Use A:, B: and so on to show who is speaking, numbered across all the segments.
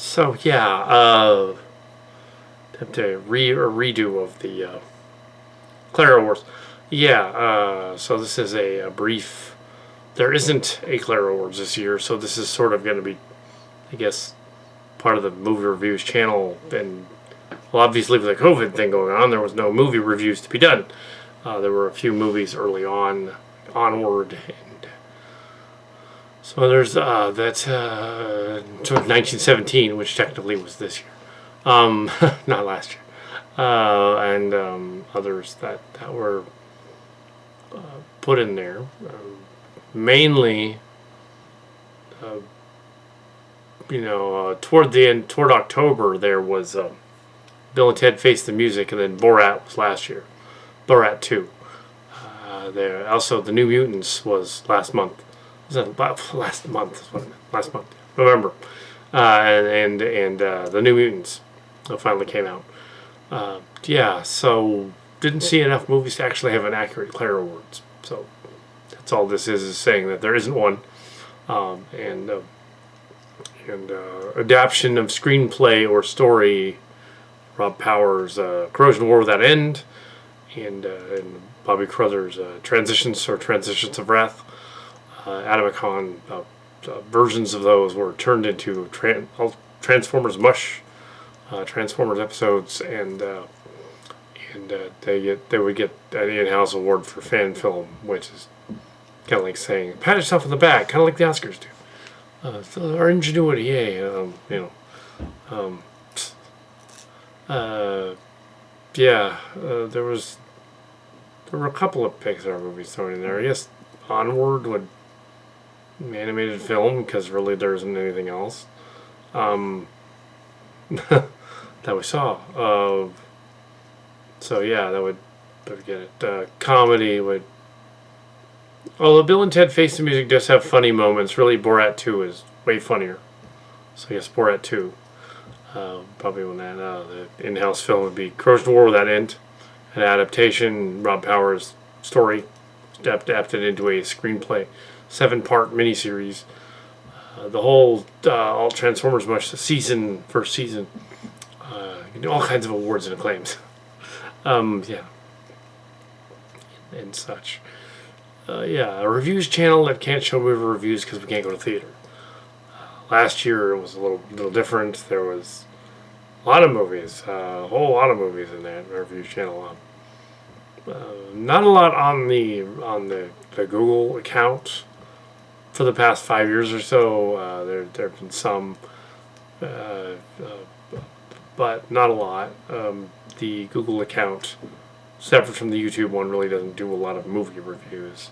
A: So yeah, have to a redo of the Clara Awards. Yeah, so this is a brief. There isn't a Clara Awards this year, so this is sort of going to be, I guess, part of the movie reviews channel. And well, obviously with the COVID thing going on, there was no movie reviews to be done. There were a few movies early onward, and so there's that's sort of 1917, which technically was this year, not last year, and others that were put in there, mainly, toward the end, toward October, there was Bill and Ted Face the Music, and then Borat was last year, Borat 2. There also the New Mutants was last month. Was that last month? Last month, November, and the New Mutants finally came out. Yeah, so didn't see enough movies to actually have an accurate Clara Awards. So that's all this is saying that there isn't one, and adaptation of screenplay or story. Rob Powers' Corrosion War Without End, and Bobby Crothers' Transitions of Wrath. Adam McCon, versions of those were turned into Transformers Mush, Transformers episodes, and they would get an in-house award for fan film, which is kind of like saying pat yourself on the back, kind of like the Oscars do. So our ingenuity, yay, there were a couple of Pixar movies thrown in there. I guess Onward would animated film, because really there isn't anything else that we saw. So yeah, that would get it. Comedy would. Although Bill and Ted Face the Music does have funny moments, really Borat 2 is way funnier. So yes, Borat 2. Probably when that the in-house film would be Corrosion War Without End, an adaptation, Rob Powers' story, adapted into a screenplay, 7-part miniseries. The whole all Transformers much the first season, all kinds of awards and acclaims. Yeah, and such. Yeah, a reviews channel that can't show movie reviews because we can't go to theater. Last year it was a little different. There was a lot of movies, a whole lot of movies in that reviews channel. Not a lot on the Google account for the past 5 years or so. There have been some, but not a lot. The Google account, separate from the YouTube one, really doesn't do a lot of movie reviews,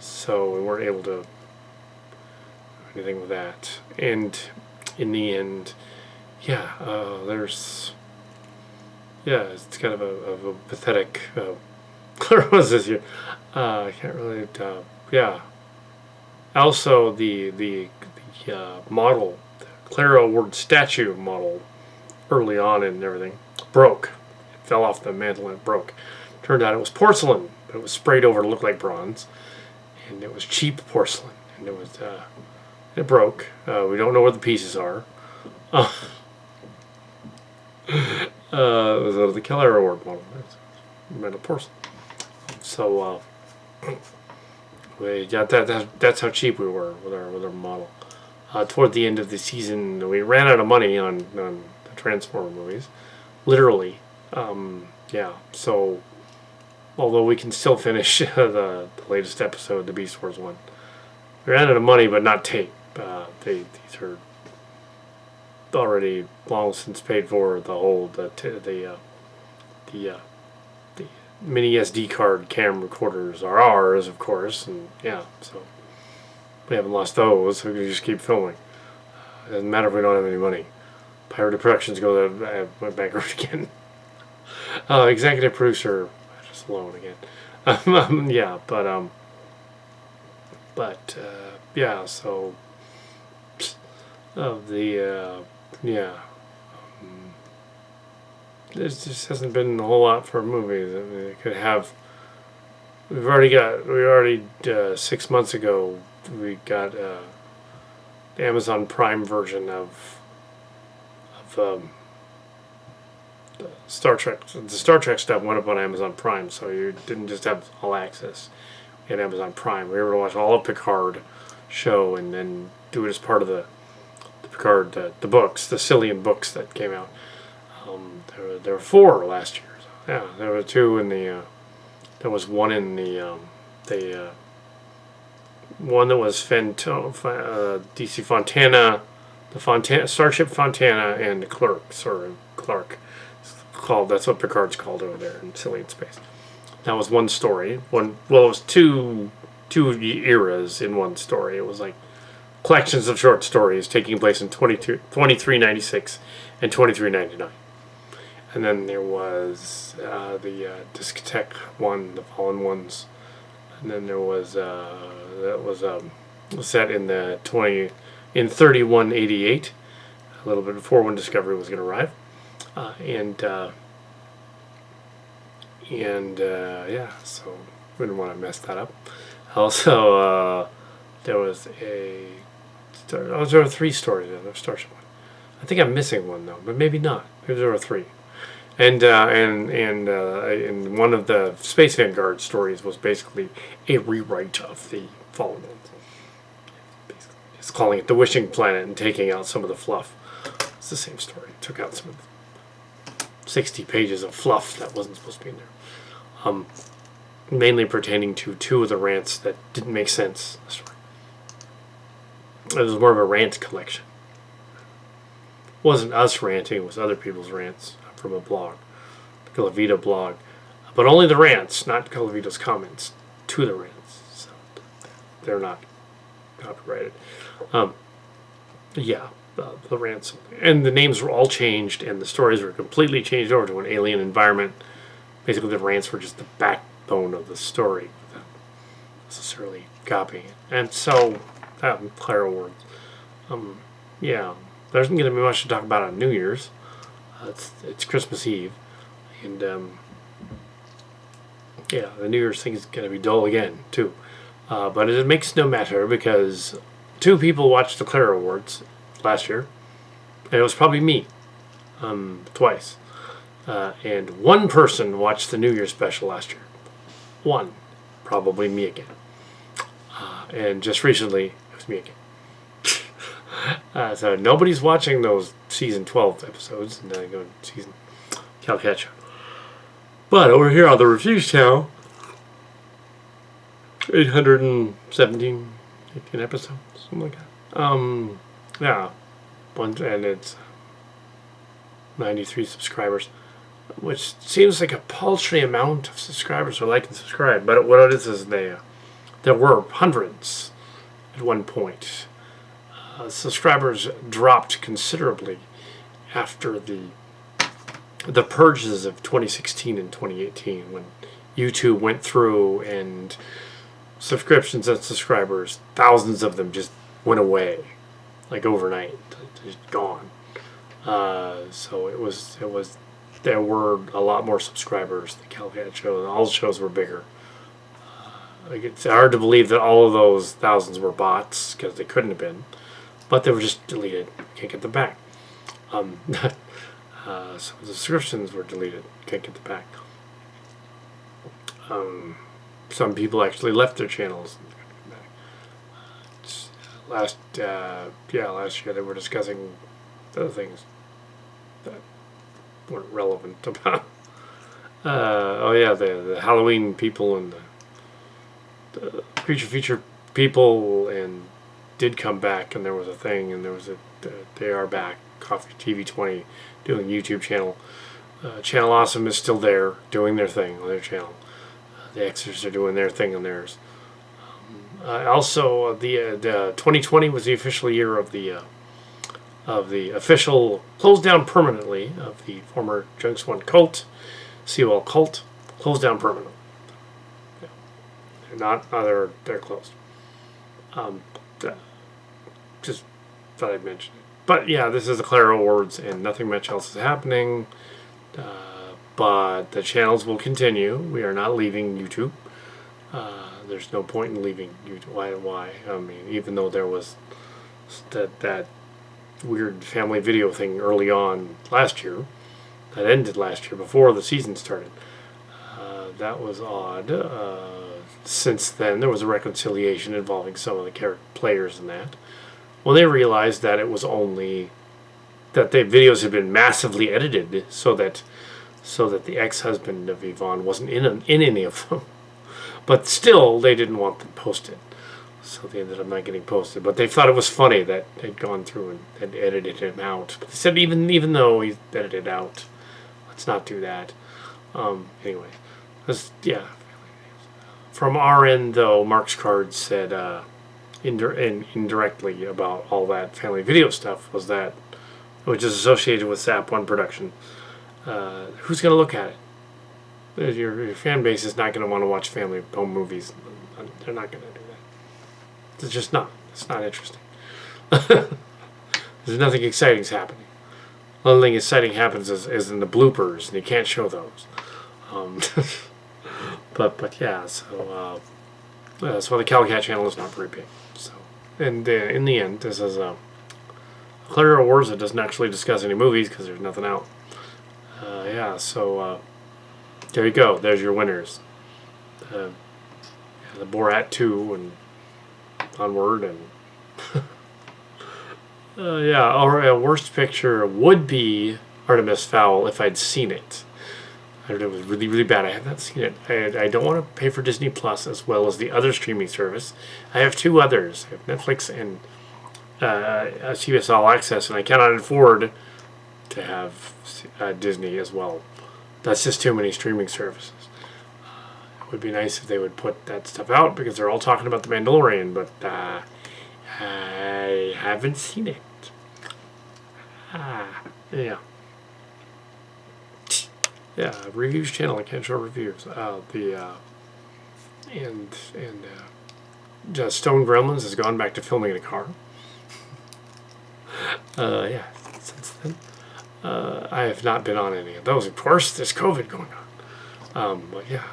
A: so we weren't able to do anything with that. And in the end, yeah, it's kind of a pathetic. Clara was this year. I can't really. Yeah. Also, the model, the Clara Award statue model, early on and everything, broke. It fell off the mantle and it broke. Turned out it was porcelain, but it was sprayed over to look like bronze, and it was cheap porcelain, and it broke. We don't know where the pieces are. It was the Clara Award model. Metal porcelain. So we got that's how cheap we were with our model. Toward the end of the season, we ran out of money on the Transformer movies, literally. Yeah. So although we can still finish the latest episode, the Beast Wars one, we ran out of money, but not tape. These are already long since paid for. The whole the mini SD card cam recorders are ours, of course, and yeah, so we haven't lost those, so we can just keep filming. It doesn't matter if we don't have any money. Pirated Productions went bankrupt again. Executive producer, just alone again. Yeah, yeah, so yeah. There just hasn't been a whole lot for movies. I mean, it could have. We already 6 months ago we got the Amazon Prime version of Star Trek. The Star Trek stuff went up on Amazon Prime, so you didn't just have all access. You had Amazon Prime. We were able to watch all of Picard show and then do it as part of the Picard, the books, the Cillian books that came out. There were 4 last year. So, yeah, there were 2 in the. There was one in the one that was DC Fontana, the Starship Fontana, and Clark. That's what Picard's called over there in Cillian space. That was one story. It was two eras in one story. It was like collections of short stories taking place in 2396 and 2399. And then there was the Discotheque one, the Fallen Ones. And then there was that was set in 3188, a little bit before when Discovery was going to arrive. Yeah, so we didn't want to mess that up. Also, there were 3 stories in the Starship one. I think I'm missing one though, but maybe not. Maybe there were 3. And one of the Space Vanguard stories was basically a rewrite of the Fallen Ones. Basically, it's calling it the Wishing Planet and taking out some of the fluff. It's the same story. It took out some of the 60 pages of fluff that wasn't supposed to be in there. Mainly pertaining to 2 of the rants that didn't make sense. It was more of a rant collection. It wasn't us ranting, it was other people's rants from a blog, the Calavita blog. But only the rants, not Calavita's comments to the rants. So they're not copyrighted. The rants. And the names were all changed, and the stories were completely changed over to an alien environment. Basically, the rants were just the backbone of the story, without necessarily copying it. And so, Clara Awards. There isn't going to be much to talk about on New Year's. It's Christmas Eve. And, the New Year's thing is going to be dull again, too. But it makes no matter, because 2 people watched the Clara Awards last year. And it was probably me. Twice. And 1 person watched the New Year's special last year. 1. Probably me again. And just recently, it was me again. So nobody's watching those season 12 episodes. And then I go to season Calcatcha. But over here on the Reviews channel, 817, 18 episodes, something like that. And it's 93 subscribers, which seems like a paltry amount of subscribers who like and subscribe. But what it is there were hundreds at one point. Subscribers dropped considerably after the purges of 2016 and 2018, when YouTube went through and subscriptions and subscribers, thousands of them just went away, like overnight, just gone. So there were a lot more subscribers. The Calcat show, all the shows were bigger. It's hard to believe that all of those thousands were bots, because they couldn't have been, but they were just deleted. Can't get them back. So the subscriptions were deleted. Can't get them back. Some people actually left their channels. Last year they were discussing other things that weren't relevant about. The Halloween people and the Creature Feature people, and did come back, and there was a thing, and there was they are back. Coffee TV 20 doing YouTube channel. Channel Awesome is still there doing their thing on their channel. The Xers are doing their thing on theirs. Also, the 2020 was the official year of the official closed down permanently of the former Junks One cult, COL cult, closed down permanently. Yeah. They're closed. Just thought I'd mention it. But yeah, this is the Clara Awards, and nothing much else is happening. But the channels will continue. We are not leaving YouTube. There's no point in leaving YouTube. Why? I mean, even though there was that weird family video thing early on last year. That ended last year before the season started. That was odd. Since then, there was a reconciliation involving some of the players in that. Well, they realized that it was only that the videos had been massively edited so that the ex-husband of Yvonne wasn't in any of them. But still, they didn't want them posted. So they ended up not getting posted. But they thought it was funny that they'd gone through and had edited him out. But they said even though he's edited out, let's not do that. Anyway, yeah. From our end, though, Mark's Card said indirectly about all that family video stuff was that, which is associated with SAP 1 production. Who's going to look at it? Your fan base is not going to want to watch family home movies. They're not going to do that. It's just not. It's not interesting. There's nothing exciting happening. The only thing exciting happens is in the bloopers, and you can't show those. But yeah, so that's why the Calicat channel is not very big. So, and in the end, this is Clara Awards that doesn't actually discuss any movies because there's nothing out. Yeah, so there you go. There's your winners. The Borat 2 and onward, and yeah, our worst picture would be Artemis Fowl if I'd seen it. I heard it was really, really bad. I have not seen it. I don't want to pay for Disney Plus as well as the other streaming service. I have two others. I have Netflix and CBS All Access, and I cannot afford to have Disney as well. That's just too many streaming services. It would be nice if they would put that stuff out because they're all talking about The Mandalorian, but I haven't seen it. Yeah. Yeah, reviews channel. I can't show reviews. Stone Gremlins has gone back to filming in a car. Yeah, since then. I have not been on any of those. Of course, there's COVID going on. But yeah,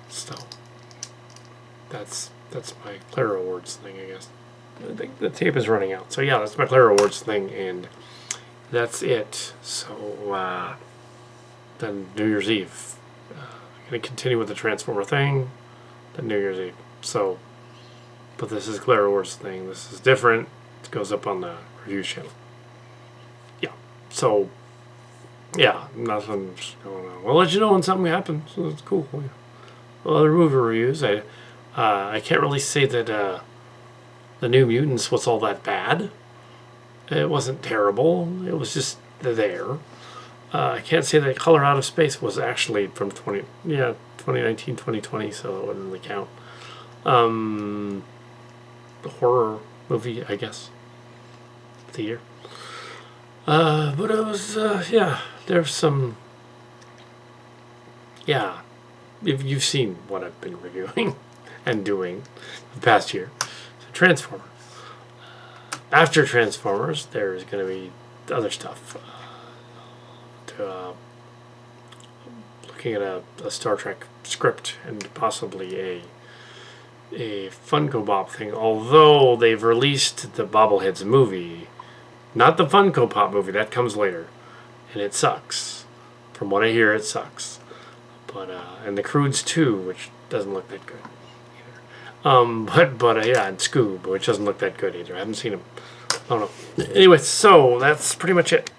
A: so that's my Clara Awards thing, I guess. I think the tape is running out. So yeah, that's my Clara Awards thing, and that's it. So then New Year's Eve. I'm going to continue with the Transformer thing, then New Year's Eve. So, but this is Clara Awards thing. This is different. It goes up on the review channel. Yeah. So, yeah, nothing's going on. We'll let you know when something happens. So it's cool. Yeah. Well, other movie reviews. I can't really say that the New Mutants was all that bad. It wasn't terrible. It was just there. I can't say that Color Out of Space was actually from 2019, 2020, so it wouldn't really count. The horror movie, I guess, of the year. But it was, yeah, there's some, yeah, if you've seen what I've been reviewing and doing the past year. So Transformer. After Transformers, there's going to be other stuff. Looking at a Star Trek script and possibly a Funko Pop thing, although they've released the Bobbleheads movie, not the Funko Pop movie, that comes later, and it sucks. From what I hear, it sucks. But and the Croods 2, which doesn't look that good either. But yeah, and Scoob, which doesn't look that good either. I haven't seen them. I don't know. Anyway, so that's pretty much it.